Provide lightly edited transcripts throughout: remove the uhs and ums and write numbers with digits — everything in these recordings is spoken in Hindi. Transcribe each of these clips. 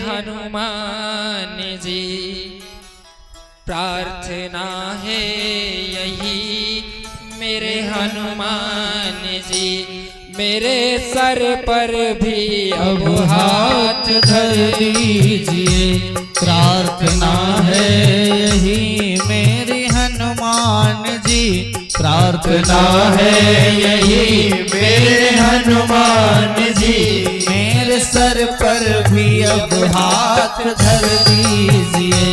हनुमान जी, प्रार्थना है यही मेरे हनुमान जी, मेरे सर पर भी अब हाथ धर दीजिए। प्रार्थना है यही मेरे हनुमान जी, प्रार्थना है यही मेरे हनुमान जी, मेरे सर पर भी अब हाथ धर दीजिए।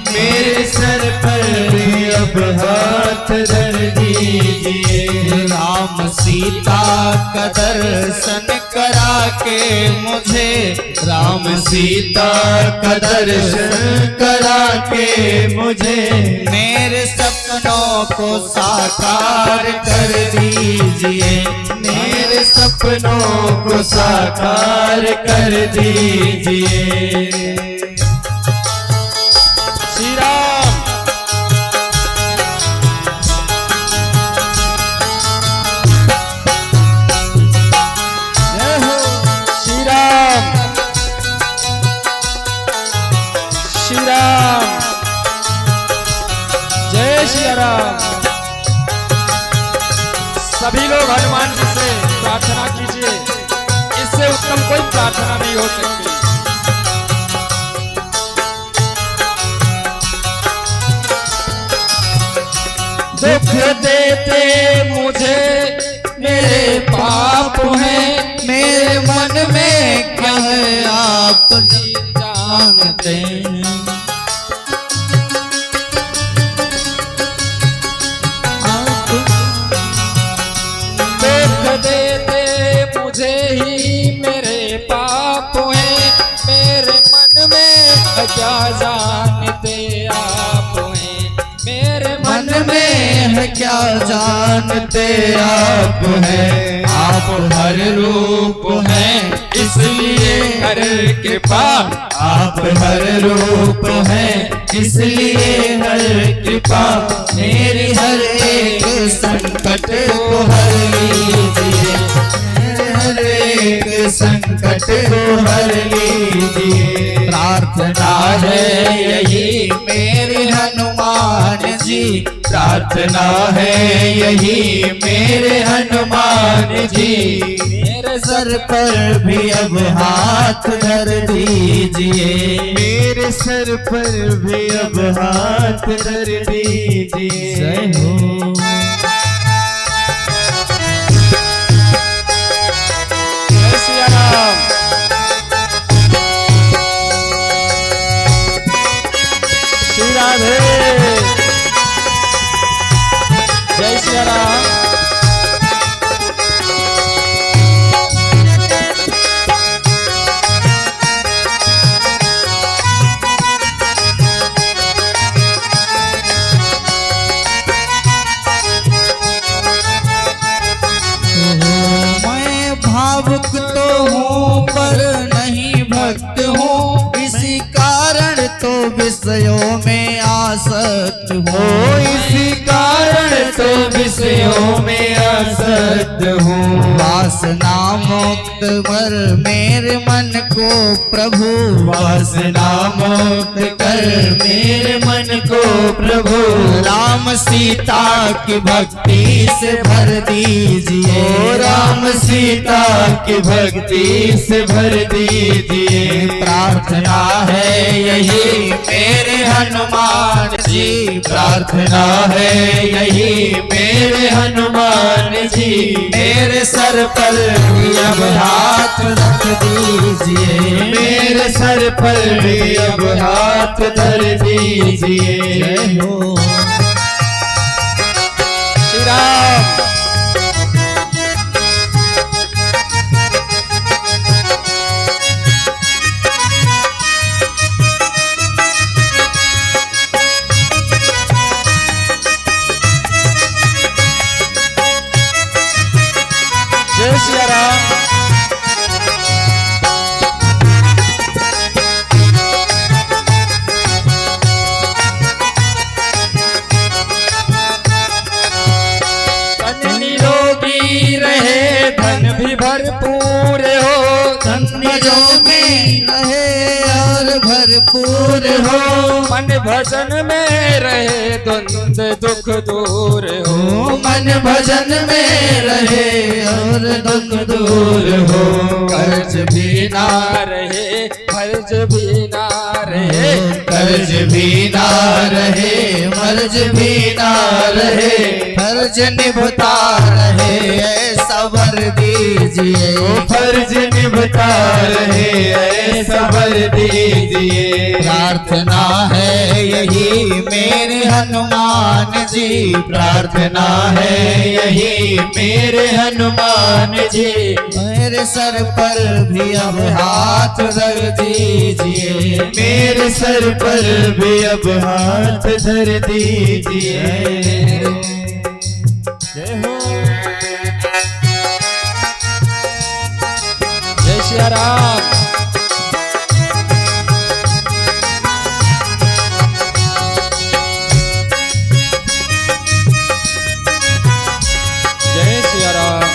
मेरे सर पर भी अब हाथ धर दीजिए। राम सीता का दर्शन करा के मुझे, राम सीता का दर्शन करा के मुझे, मेरे सपनों को साकार कर दीजिए। मेरे सपनों को साकार कर दीजिए। श्री राम। जय हो श्री राम। श्री राम। जय श्री राम। सभी लोग हनुमान जी से प्रार्थना कीजिए, इससे उत्तम कोई प्रार्थना नहीं हो सकती। दुख देते मुझे मेरे पाप हैं, मेरे मन में क्या है आप जानते हैं। दुख देते मुझे ही मेरे पाप हैं, मेरे मन में क्या जानते आप हैं। मेरे मन में क्या जानते आप हैं। आप हर रूप हैं इसलिए हर कृपा, आप हर रूप हैं इसलिए हर कृपा, मेरी हर एक संकट को हर लीजिए। हर एक संकट को हर लीजिए। प्रार्थना है यही मेरे हनुमान जी, प्रार्थना है यही मेरे हनुमान जी, मेरे सर पर भी अब हाथ धर दीजिए। मेरे सर पर भी अब हाथ धर दीजिए। जय हो। जय श्री राम। श्री राधे। जय श्री राम। मैं भावुक तो हूँ पर नहीं भक्त हूँ, इसी कारण तो विषयों में आसक्त हूँ। इसी कारण तो विषयों में आसक्त हूँ। वासना मुक्त कर मेरे मन को प्रभु, वासना मुक्त कर मेरे मन को प्रभु, राम सीता की भक्ति से भर दीजिए। राम सीता की भक्ति से भर दीजिए। प्रार्थना है यही मेरे हनुमान जी, प्रार्थना है यही मेरे हनुमान जी, मेरे सर पर भी अब हाथ रख दीजिए। मेरे सर पर भी अब हाथ धर दीजिए। जय हो। श्री राम। जय श्री राम। भरपूर हो। मन भजन में रहे द्वंद दुख दूर हो। मन भजन में रहे और दुख दूर हो। कर्ज भी ना रहे फर्ज भी ना रहे। कर्ज भी ना रहे मर्ज भी ना रहे। फर्ज निभता रहे ऐसा वर दीजिए। फर्ज निभता रहे ऐसा वर दीजिए। प्रार्थना है यही मेरे हनुमान जी। प्रार्थना है यही मेरे हनुमान जी। मेरे सर पर भी अब हाथ धर दीजिए। मेरे सर पर भी अब हाथ धर दीजिए। जय हो जय श्री राम। जय श्री राम।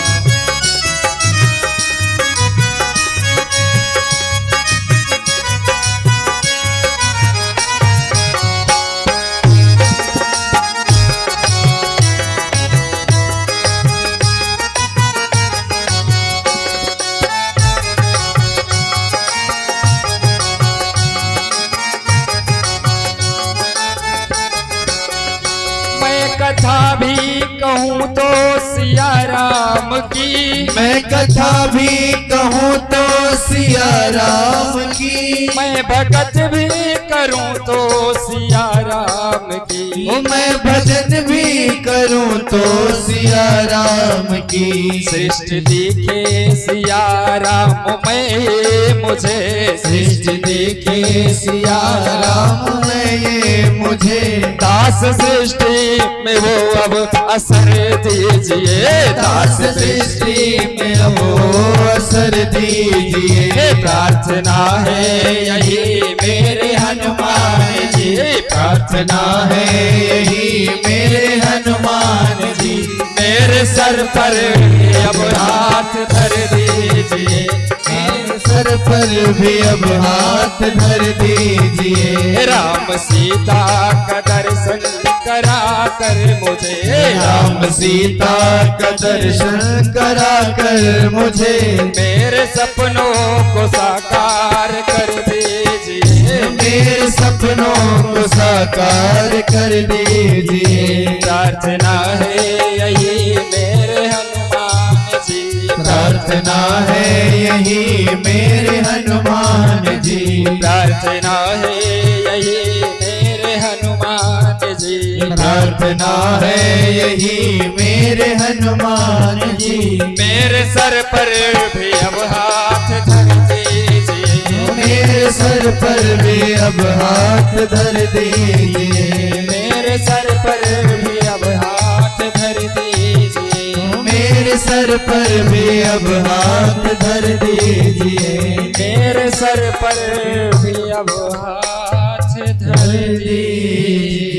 कथा भी कहूँ तो सिया राम की। मैं कथा भी कहूँ तो सिया राम की। मैं भगत भी करूँ तो सिया राम की। मैं भजन भी करूँ तो सिया राम की। सृष्टि दिखे सिया राम में मुझे। सृष्टि दिखे सिया राम में मुझे। दास सृष्टि में वो अब असर दीजिए। दास सृष्टि में वो असर दीजिए। प्रार्थना है यही मेरे हनुमान जी। प्रार्थना है यही मेरे हनुमान जी। मेरे सर पर अब हाथ धर दीजिए। मेरे सर पर भी अब हाथ धर दीजिए। राम सीता का दर्शन करा कर मुझे। राम सीता का दर्शन करा कर मुझे। मेरे सपनों को साकार कर दीजिए। मेरे सपनों को साकार कर दीजिए। प्रार्थना है यही मेरे हनुमान जी। प्रार्थना है यही मेरे हनुमान जी। प्रार्थना है यही मेरे हनुमान जी। प्रार्थना है यही मेरे हनुमान जी। मेरे सर पर भी अब हाथ धर दीजिए। मेरे सर पर भी अब हाथ धर दीजिए। मेरे सर पर भी अब हाथ धर दीजिए। मेरे सर पर भी अब हाथ धर दीजिए। मेरे सर पर भी अब हाथ धर दीजिए।